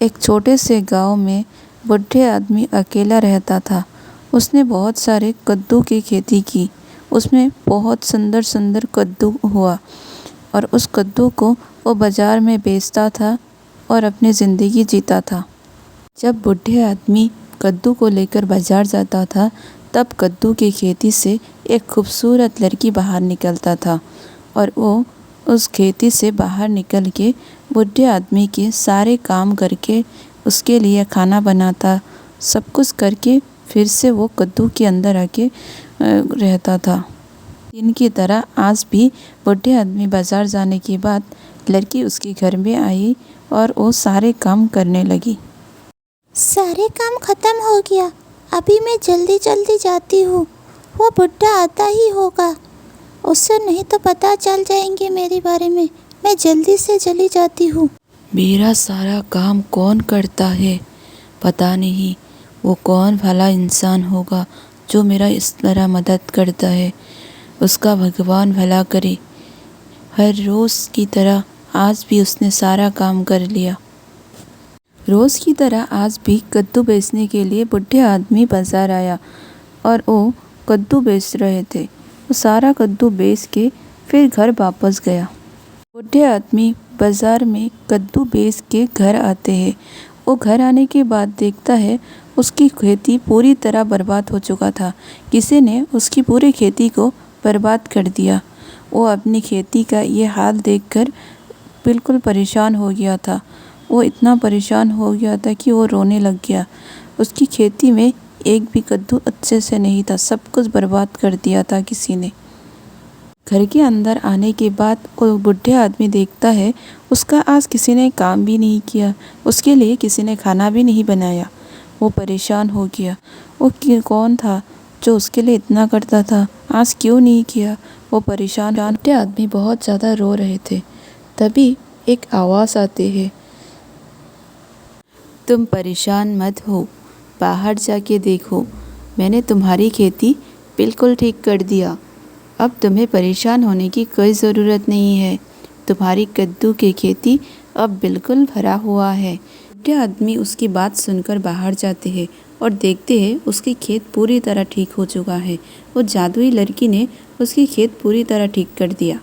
एक छोटे से गांव में बूढ़े आदमी अकेला रहता था। उसने बहुत सारे कद्दू की खेती की। उसमें बहुत सुंदर सुंदर कद्दू हुआ और उस कद्दू को वो बाज़ार में बेचता था और अपनी ज़िंदगी जीता था। जब बूढ़े आदमी कद्दू को लेकर बाज़ार जाता था तब कद्दू की खेती से एक खूबसूरत लड़की बाहर निकलता था और वो उस खेती से बाहर निकल के बूढ़े आदमी के सारे काम करके उसके लिए खाना बनाता, सब कुछ करके फिर से वो कद्दू के अंदर आके रहता था। इनकी तरह आज भी बूढ़े आदमी बाज़ार जाने के बाद लड़की उसके घर में आई और वो सारे काम करने लगी। सारे काम खत्म हो गया, अभी मैं जल्दी जल्दी जाती हूँ। वो बुढ़ा आता ही होगा, उससे नहीं तो पता चल जाएंगे मेरे बारे में। मैं जल्दी से चली जाती हूँ। मेरा सारा काम कौन करता है, पता नहीं वो कौन भला इंसान होगा जो मेरा इस तरह मदद करता है। उसका भगवान भला करे। हर रोज़ की तरह आज भी उसने सारा काम कर लिया। रोज़ की तरह आज भी कद्दू बेचने के लिए बूढ़े आदमी बाज़ार आया और वो कद्दू बेच रहे थे। वो सारा कद्दू बेच के फिर घर वापस गया। बूढ़े आदमी बाज़ार में कद्दू बेच के घर आते हैं। वो घर आने के बाद देखता है उसकी खेती पूरी तरह बर्बाद हो चुका था। किसी ने उसकी पूरी खेती को बर्बाद कर दिया। वो अपनी खेती का ये हाल देखकर बिल्कुल परेशान हो गया था। वो इतना परेशान हो गया था कि वो रोने लग गया। उसकी खेती में एक भी कद्दू अच्छे से नहीं था, सब कुछ बर्बाद कर दिया था किसी ने। घर के अंदर आने के बाद वो बूढ़े आदमी देखता है उसका आज किसी ने काम भी नहीं किया, उसके लिए किसी ने खाना भी नहीं बनाया। वो परेशान हो गया। वो कौन था जो उसके लिए इतना करता था, आज क्यों नहीं किया। वो परेशान। बूढ़े आदमी बहुत ज़्यादा रो रहे थे। तभी एक आवाज़ आती है, तुम परेशान मत हो, बाहर जाके देखो, मैंने तुम्हारी खेती बिल्कुल ठीक कर दिया। अब तुम्हें परेशान होने की कोई ज़रूरत नहीं है। तुम्हारी कद्दू की खेती अब बिल्कुल भरा हुआ है। बूढ़े आदमी उसकी बात सुनकर बाहर जाते हैं और देखते हैं उसकी खेत पूरी तरह ठीक हो चुका है। वो जादुई लड़की ने उसकी खेत पूरी तरह ठीक कर दिया।